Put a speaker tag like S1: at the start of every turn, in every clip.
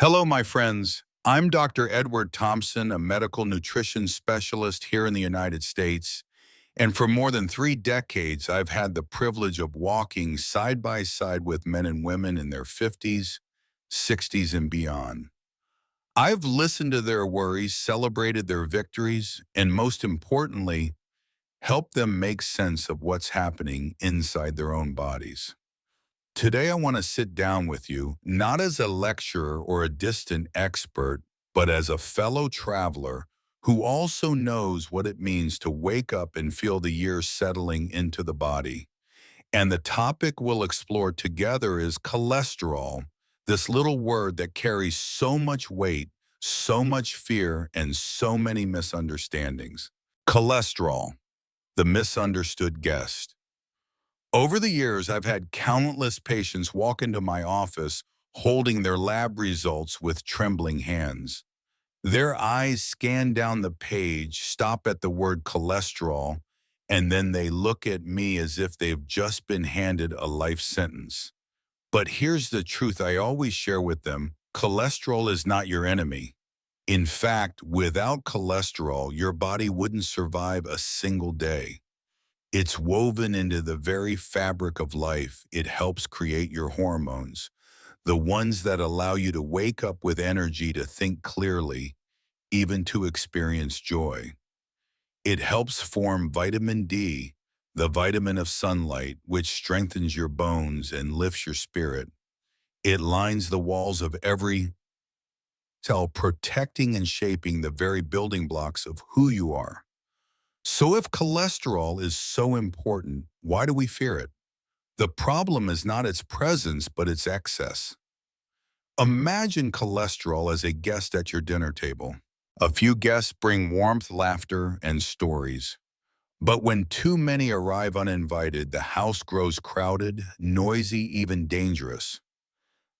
S1: Hello, my friends. I'm Dr. Edward Thompson, a medical nutrition specialist here in the United States. And for more than 3 decades, I've had the privilege of walking side by side with men and women in their 50s, 60s, and beyond. I've listened to their worries, celebrated their victories, and most importantly, helped them make sense of what's happening inside their own bodies. Today, I want to sit down with you, not as a lecturer or a distant expert, but as a fellow traveler who also knows what it means to wake up and feel the years settling into the body. And the topic we'll explore together is cholesterol, this little word that carries so much weight, so much fear, and so many misunderstandings. Cholesterol, the misunderstood guest. Over the years, I've had countless patients walk into my office holding their lab results with trembling hands. Their eyes scan down the page, stop at the word cholesterol, and then they look at me as if they've just been handed a life sentence. But here's the truth I always share with them. Cholesterol is not your enemy. In fact, without cholesterol, your body wouldn't survive a single day. It's woven into the very fabric of life. It helps create your hormones, the ones that allow you to wake up with energy to think clearly, even to experience joy. It helps form vitamin D, the vitamin of sunlight, which strengthens your bones and lifts your spirit. It lines the walls of every cell, protecting and shaping the very building blocks of who you are. So if cholesterol is so important, why do we fear it? The problem is not its presence, but its excess. Imagine cholesterol as a guest at your dinner table. A few guests bring warmth, laughter, and stories. But when too many arrive uninvited, the house grows crowded, noisy, even dangerous.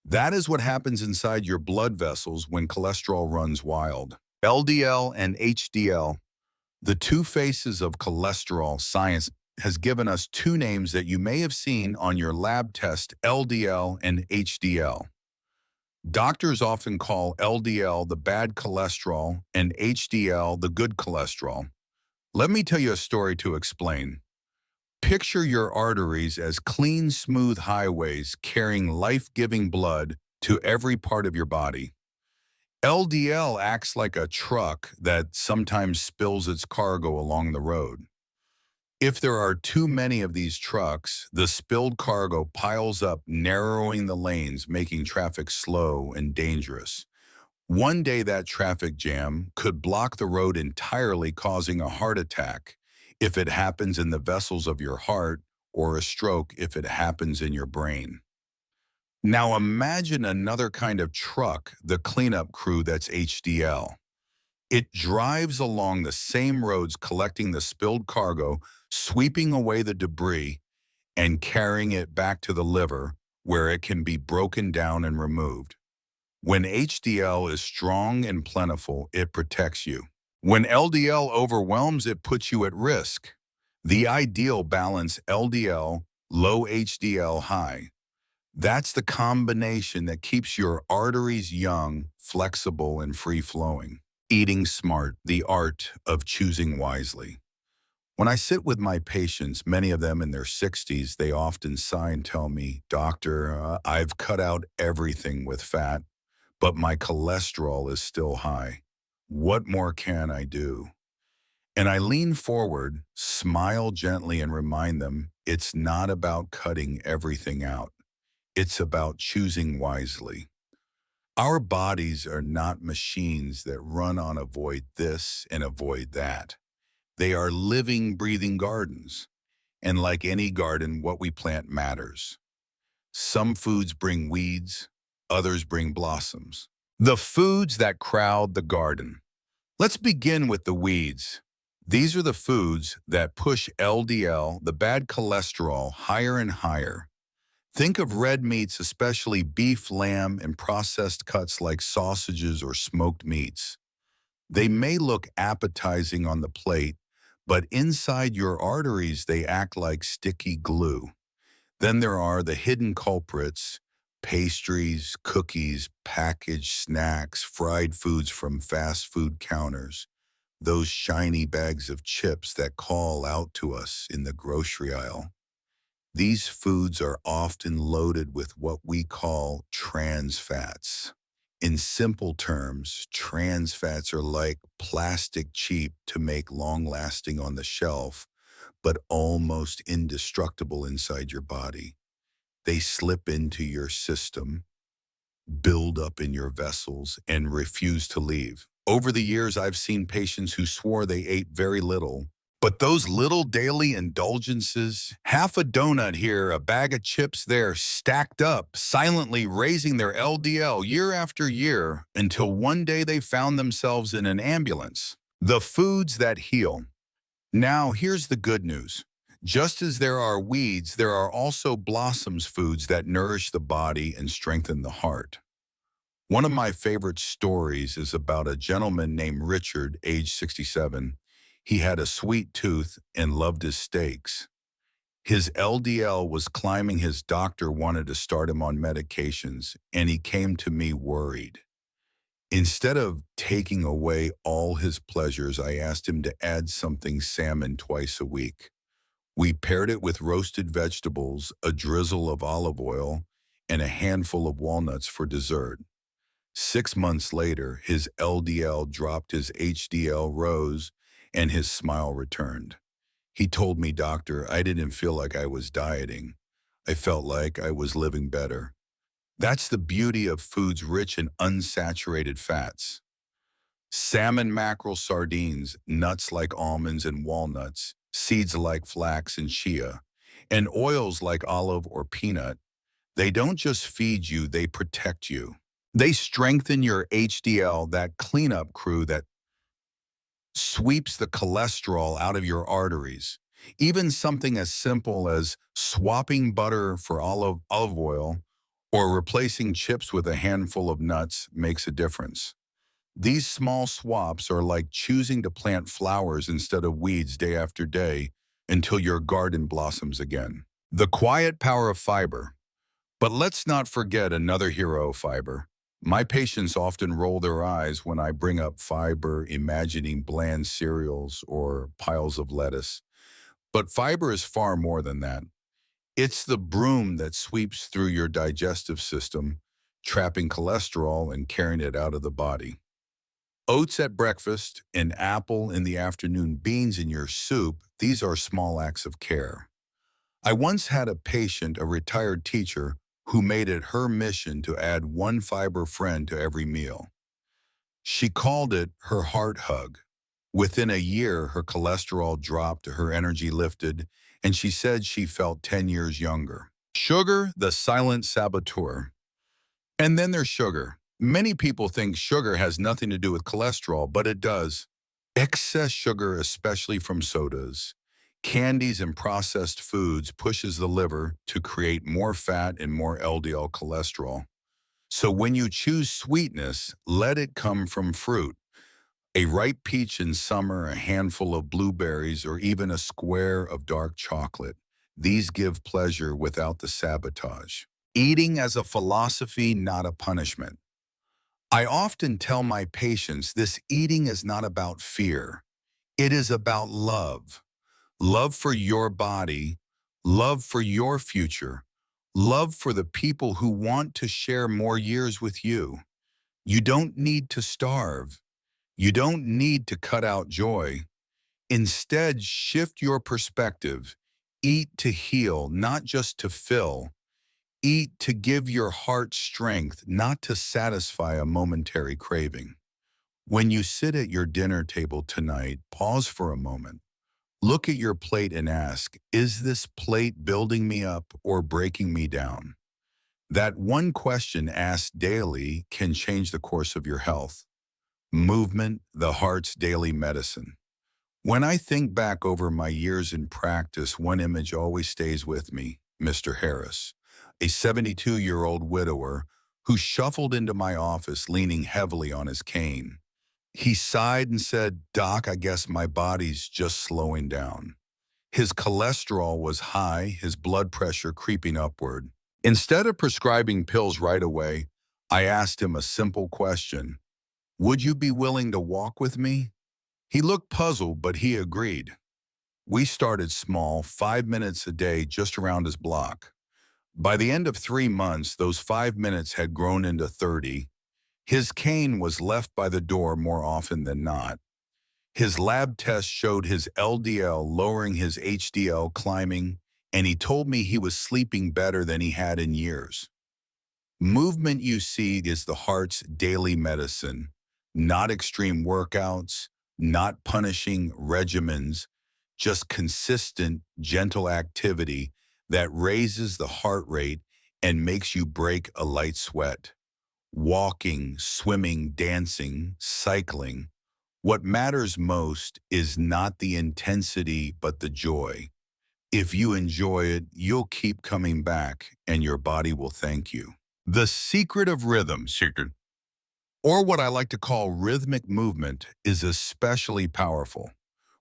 S1: That is what happens inside your blood vessels when cholesterol runs wild. LDL and HDL, the two faces of cholesterol. Science has given us two names that you may have seen on your lab test: LDL and HDL. Doctors often call LDL the bad cholesterol and HDL the good cholesterol. Let me tell you a story to explain. Picture your arteries as clean, smooth highways carrying life-giving blood to every part of your body. LDL acts like a truck that sometimes spills its cargo along the road. If there are too many of these trucks, the spilled cargo piles up, narrowing the lanes, making traffic slow and dangerous. One day that traffic jam could block the road entirely, causing a heart attack if it happens in the vessels of your heart, or a stroke if it happens in your brain. Now imagine another kind of truck, the cleanup crew, that's HDL. It drives along the same roads, collecting the spilled cargo, sweeping away the debris, and carrying it back to the liver, where it can be broken down and removed. When HDL is strong and plentiful, it protects you. When LDL overwhelms, it puts you at risk. The ideal balance: LDL, low, HDL, high. That's the combination that keeps your arteries young, flexible, and free-flowing. Eating smart, the art of choosing wisely. When I sit with my patients, many of them in their 60s, they often sigh and tell me, "Doctor, I've cut out everything with fat, but my cholesterol is still high. What more can I do?" And I lean forward, smile gently, and remind them it's not about cutting everything out. It's about choosing wisely. Our bodies are not machines that run on avoid this and avoid that. They are living, breathing gardens. And like any garden, what we plant matters. Some foods bring weeds, others bring blossoms. The foods that crowd the garden. Let's begin with the weeds. These are the foods that push LDL, the bad cholesterol, higher and higher. Think of red meats, especially beef, lamb, and processed cuts like sausages or smoked meats. They may look appetizing on the plate, but inside your arteries, they act like sticky glue. Then there are the hidden culprits: Pastries, cookies, packaged snacks, fried foods from fast food counters, those shiny bags of chips that call out to us in the grocery aisle. These foods are often loaded with what we call trans fats. In simple terms, trans fats are like plastic cheap to make long-lasting on the shelf, but almost indestructible inside your body. They slip into your system, build up in your vessels, and refuse to leave. Over the years, I've seen patients who swore they ate very little, but those little daily indulgences, half a donut here, a bag of chips there, stacked up, silently raising their LDL year after year until one day they found themselves in an ambulance. The foods that heal. Now, here's the good news. Just as there are weeds, there are also blossoms foods that nourish the body and strengthen the heart. One of my favorite stories is about a gentleman named Richard, age 67. He had a sweet tooth and loved his steaks. His LDL was climbing. His doctor wanted to start him on medications, and he came to me worried. Instead of taking away all his pleasures, I asked him to add something salmon twice a week. We paired it with roasted vegetables, a drizzle of olive oil, and a handful of walnuts for dessert. 6 months later, his LDL dropped, his HDL rose, and his smile returned. He told me, "Doctor, I didn't feel like I was dieting. I felt like I was living better." That's the beauty of foods rich in unsaturated fats. Salmon, mackerel, sardines, nuts like almonds and walnuts, seeds like flax and chia, and oils like olive or peanut. They don't just feed you, they protect you. They strengthen your HDL, that cleanup crew that sweeps the cholesterol out of your arteries. Even something as simple as swapping butter for olive oil or replacing chips with a handful of nuts makes a difference. These small swaps are like choosing to plant flowers instead of weeds day after day until your garden blossoms again. The quiet power of fiber. But let's not forget another hero, fiber. My patients often roll their eyes when I bring up fiber, imagining bland cereals or piles of lettuce. But fiber is far more than that. It's the broom that sweeps through your digestive system, trapping cholesterol and carrying it out of the body. Oats at breakfast, an apple in the afternoon, beans in your soup, these are small acts of care. I once had a patient, a retired teacher, who made it her mission to add one fiber friend to every meal. She called it her heart hug. Within a year, her cholesterol dropped, her energy lifted, and she said she felt 10 years younger. Sugar, the silent saboteur. And then there's sugar. Many people think sugar has nothing to do with cholesterol, but it does. Excess sugar, especially from sodas, candies, and processed foods, pushes the liver to create more fat and more LDL cholesterol. So when you choose sweetness, let it come from fruit. A ripe peach in summer, a handful of blueberries, or even a square of dark chocolate. These give pleasure without the sabotage. Eating as a philosophy, not a punishment. I often tell my patients this: eating is not about fear. It is about love. Love for your body, love for your future, love for the people who want to share more years with you. You don't need to starve. You don't need to cut out joy. Instead, shift your perspective. Eat to heal, not just to fill. Eat to give your heart strength, not to satisfy a momentary craving. When you sit at your dinner table tonight, pause for a moment. Look at your plate and ask, is this plate building me up or breaking me down? That one question asked daily can change the course of your health. Movement, the heart's daily medicine. When I think back over my years in practice, one image always stays with me: Mr. Harris, a 72-year-old widower who shuffled into my office leaning heavily on his cane. He sighed and said, "Doc, I guess my body's just slowing down." His cholesterol was high, his blood pressure creeping upward. Instead of prescribing pills right away, I asked him a simple question. Would you be willing to walk with me? He looked puzzled, but he agreed. We started small, 5 minutes a day just around his block. By the end of 3 months, those 5 minutes had grown into 30. His cane was left by the door more often than not. His lab test showed his LDL lowering, his HDL climbing, and he told me he was sleeping better than he had in years. Movement, you see, is the heart's daily medicine, not extreme workouts, not punishing regimens, just consistent, gentle activity that raises the heart rate and makes you break a light sweat. Walking, swimming, dancing, cycling. What matters most is not the intensity, but the joy. If you enjoy it, you'll keep coming back and your body will thank you. The secret of rhythm, or what I like to call rhythmic movement, is especially powerful.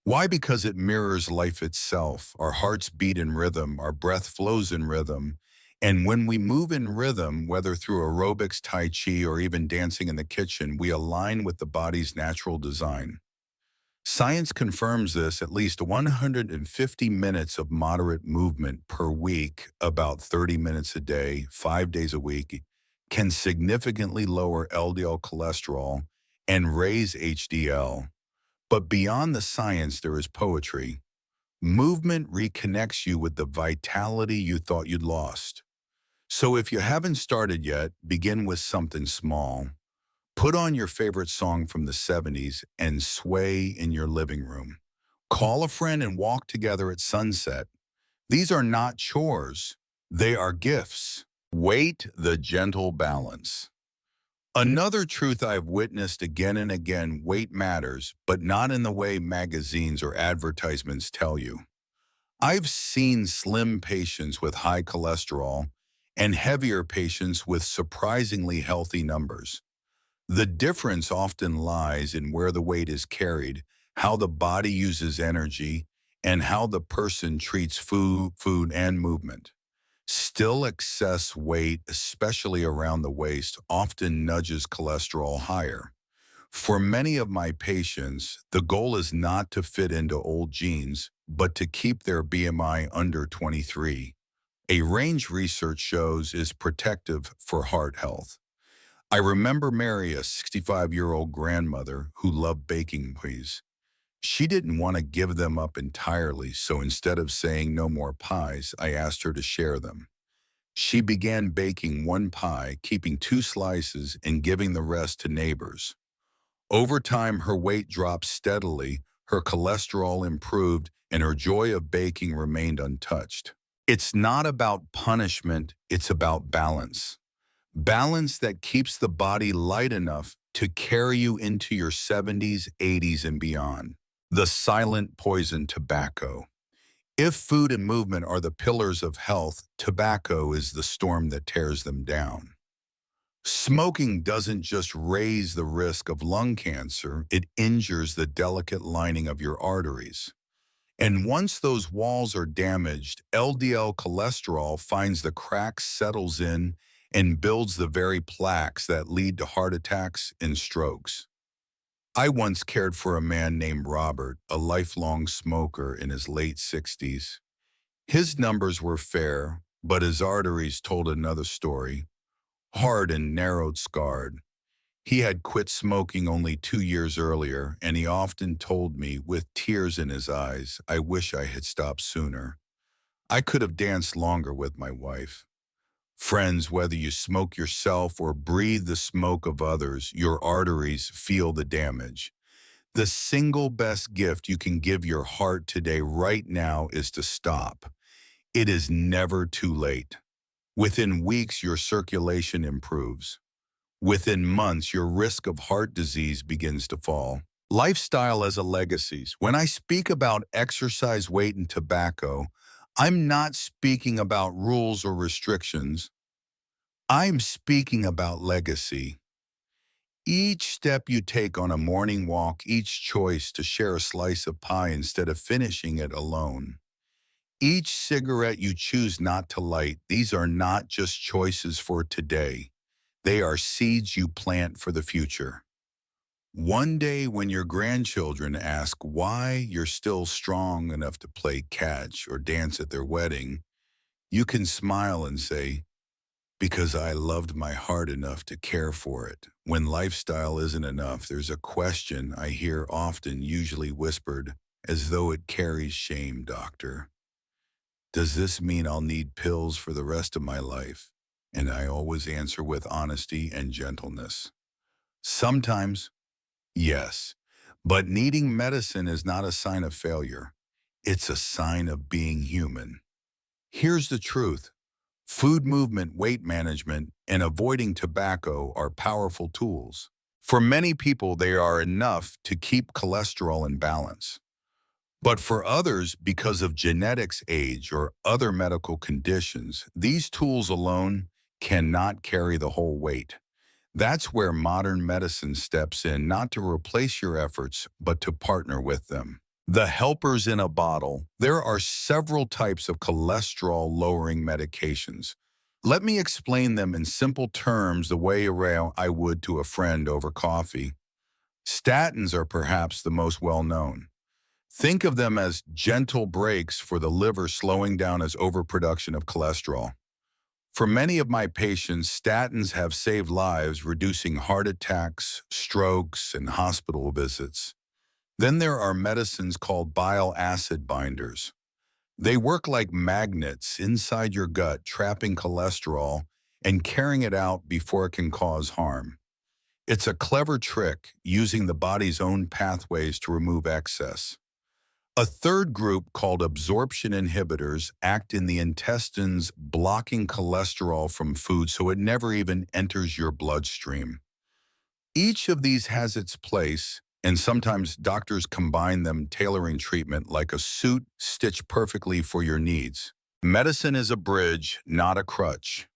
S1: Why? Because it mirrors life itself. Our hearts beat in rhythm, our breath flows in rhythm. And when we move in rhythm, whether through aerobics, tai chi, or even dancing in the kitchen, we align with the body's natural design. Science confirms this. At least 150 minutes of moderate movement per week, about 30 minutes a day, 5 days a week, can significantly lower LDL cholesterol and raise HDL. But beyond the science, there is poetry. Movement reconnects you with the vitality you thought you'd lost. So if you haven't started yet, begin with something small. Put on your favorite song from the 70s and sway in your living room. Call a friend and walk together at sunset. These are not chores. They are gifts. Weight, the gentle balance. Another truth I've witnessed again and again: weight matters, but not in the way magazines or advertisements tell you. I've seen slim patients with high cholesterol and heavier patients with surprisingly healthy numbers. The difference often lies in where the weight is carried, how the body uses energy, and how the person treats food, and movement. Still, excess weight, especially around the waist, often nudges cholesterol higher. For many of my patients, the goal is not to fit into old jeans, but to keep their BMI under 23. A range research shows is protective for heart health. I remember Mary, a 65-year-old grandmother who loved baking pies. She didn't want to give them up entirely, so instead of saying no more pies, I asked her to share them. She began baking one pie, keeping two slices, and giving the rest to neighbors. Over time, her weight dropped steadily, her cholesterol improved, and her joy of baking remained untouched. It's not about punishment, it's about balance. Balance that keeps the body light enough to carry you into your 70s, 80s, and beyond. The silent poison, tobacco. If food and movement are the pillars of health, tobacco is the storm that tears them down. Smoking doesn't just raise the risk of lung cancer, it injures the delicate lining of your arteries. And once those walls are damaged, LDL cholesterol finds the cracks, settles in, and builds the very plaques that lead to heart attacks and strokes. I once cared for a man named Robert, a lifelong smoker in his late 60s. His numbers were fair, but his arteries told another story: hard and narrowed, scarred. He had quit smoking only 2 years earlier, and he often told me, with tears in his eyes, I wish I had stopped sooner. I could have danced longer with my wife. Friends, whether you smoke yourself or breathe the smoke of others, your arteries feel the damage. The single best gift you can give your heart today, right now, is to stop. It is never too late. Within weeks, your circulation improves. Within months, your risk of heart disease begins to fall. Lifestyle as a legacy. When I speak about exercise, weight, and tobacco, I'm not speaking about rules or restrictions. I'm speaking about legacy. Each step you take on a morning walk, each choice to share a slice of pie instead of finishing it alone, Each cigarette you choose not to light, these are not just choices for today. They are seeds you plant for the future. One day when your grandchildren ask why you're still strong enough to play catch or dance at their wedding, you can smile and say, because I loved my heart enough to care for it. When lifestyle isn't enough, there's a question I hear often, usually whispered, as though it carries shame, doctor. Does this mean I'll need pills for the rest of my life? And I always answer with honesty and gentleness. Sometimes, yes, but needing medicine is not a sign of failure. It's a sign of being human. Here's the truth. Food movement, weight management, and avoiding tobacco are powerful tools. For many people, they are enough to keep cholesterol in balance. But for others, because of genetics, age, or other medical conditions, these tools alone cannot carry the whole weight. That's where modern medicine steps in, not to replace your efforts, but to partner with them. The helpers in a bottle. There are several types of cholesterol-lowering medications. Let me explain them in simple terms the way I would to a friend over coffee. Statins are perhaps the most well-known. Think of them as gentle breaks for the liver slowing down its overproduction of cholesterol. For many of my patients, statins have saved lives, reducing heart attacks, strokes, and hospital visits. Then there are medicines called bile acid binders. They work like magnets inside your gut, trapping cholesterol and carrying it out before it can cause harm. It's a clever trick, using the body's own pathways to remove excess. A third group, called absorption inhibitors, act in the intestines, blocking cholesterol from food so it never even enters your bloodstream. Each of these has its place, and sometimes doctors combine them, tailoring treatment like a suit stitched perfectly for your needs. Medicine is a bridge, not a crutch.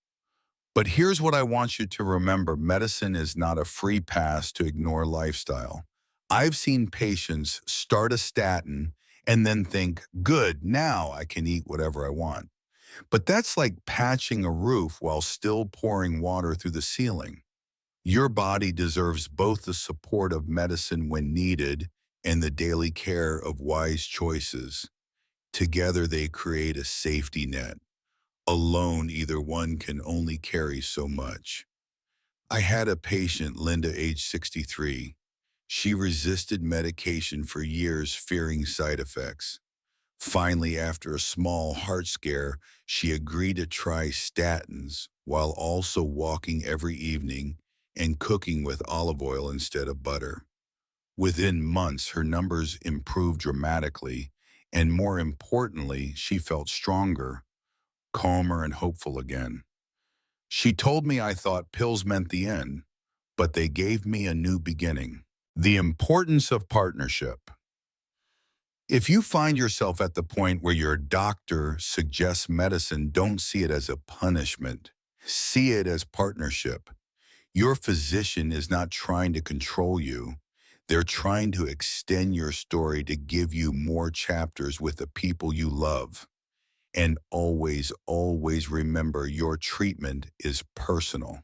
S1: But here's what I want you to remember. Medicine is not a free pass to ignore lifestyle. I've seen patients start a statin and then think, good, now I can eat whatever I want. But that's like patching a roof while still pouring water through the ceiling. Your body deserves both the support of medicine when needed and the daily care of wise choices. Together they create a safety net. Alone, either one can only carry so much. I had a patient, Linda, age 63. She resisted medication for years, fearing side effects. Finally, after a small heart scare, she agreed to try statins while also walking every evening and cooking with olive oil instead of butter. Within months, her numbers improved dramatically, and more importantly, she felt stronger, calmer, and hopeful again. She told me I thought pills meant the end, but they gave me a new beginning. The importance of partnership. If you find yourself at the point where your doctor suggests medicine, don't see it as a punishment. See it as partnership. Your physician is not trying to control you. They're trying to extend your story to give you more chapters with the people you love. And always, always remember, your treatment is personal.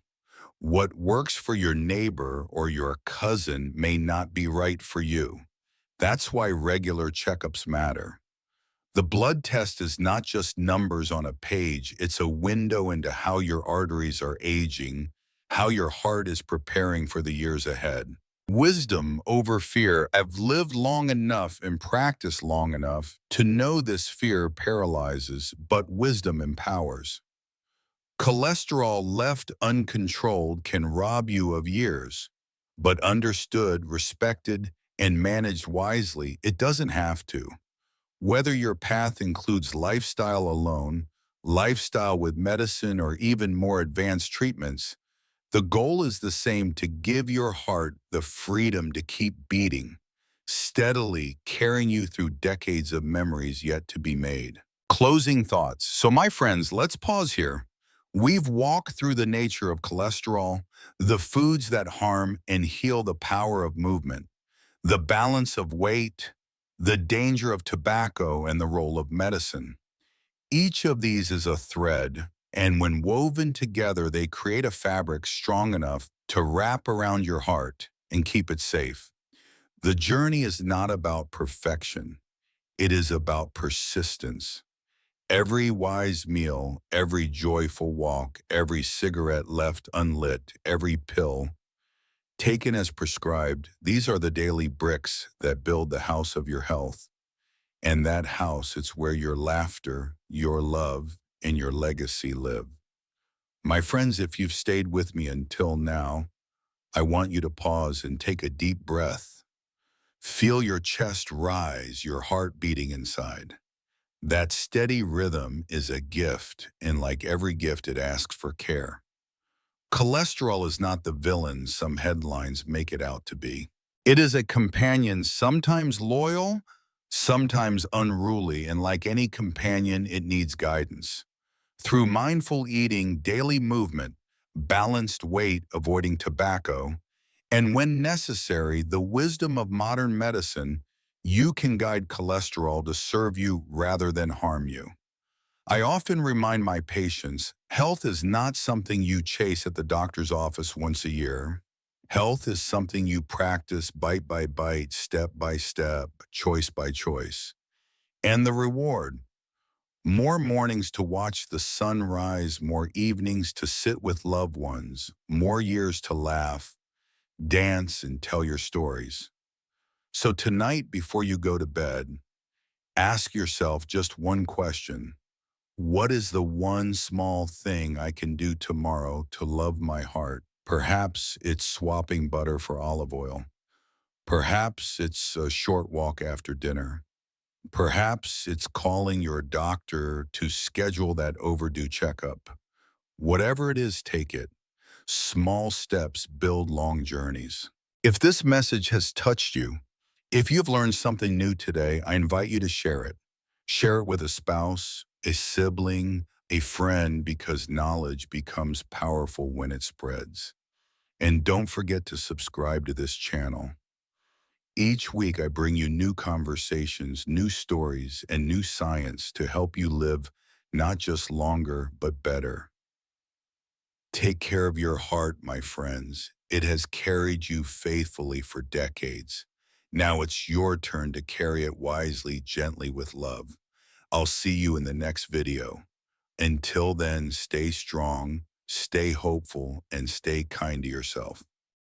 S1: What works for your neighbor or your cousin may not be right for you. That's why regular checkups matter. The blood test is not just numbers on a page, it's a window into how your arteries are aging, how your heart is preparing for the years ahead. Wisdom over fear. I've lived long enough and practiced long enough to know this: fear paralyzes, but wisdom empowers. Cholesterol left uncontrolled can rob you of years, but understood, respected, and managed wisely, it doesn't have to. Whether your path includes lifestyle alone, lifestyle with medicine, or even more advanced treatments, the goal is the same: to give your heart the freedom to keep beating, steadily carrying you through decades of memories yet to be made. Closing thoughts. So my friends, let's pause here. We've walked through the nature of cholesterol, the foods that harm and heal, the power of movement, the balance of weight, the danger of tobacco, and the role of medicine. Each of these is a thread, and when woven together, they create a fabric strong enough to wrap around your heart and keep it safe. The journey is not about perfection. It is about persistence. Every wise meal, every joyful walk, every cigarette left unlit, every pill taken as prescribed, these are the daily bricks that build the house of your health. And that house, it's where your laughter, your love, and your legacy live. My friends, if you've stayed with me until now, I want you to pause and take a deep breath. Feel your chest rise, your heart beating inside. That steady rhythm is a gift, and like every gift, it asks for care. Cholesterol is not the villain some headlines make it out to be. It is a companion, sometimes loyal, sometimes unruly, and like any companion, it needs guidance. Through mindful eating, daily movement, balanced weight, avoiding tobacco, and when necessary, the wisdom of modern medicine, you can guide cholesterol to serve you rather than harm you. I often remind my patients, health is not something you chase at the doctor's office once a year. Health is something you practice bite by bite, step by step, choice by choice. And the reward, more mornings to watch the sun rise, more evenings to sit with loved ones, more years to laugh, dance, and tell your stories. So tonight, before you go to bed, ask yourself just one question. What is the one small thing I can do tomorrow to love my heart? Perhaps it's swapping butter for olive oil. Perhaps it's a short walk after dinner. Perhaps it's calling your doctor to schedule that overdue checkup. Whatever it is, take it. Small steps build long journeys. If this message has touched you, if you've learned something new today, I invite you to share it. Share it with a spouse, a sibling, a friend, because knowledge becomes powerful when it spreads. And don't forget to subscribe to this channel. Each week, I bring you new conversations, new stories, and new science to help you live not just longer, but better. Take care of your heart, my friends. It has carried you faithfully for decades. Now it's your turn to carry it wisely, gently, with love. I'll see you in the next video. Until then, stay strong, stay hopeful, and stay kind to yourself.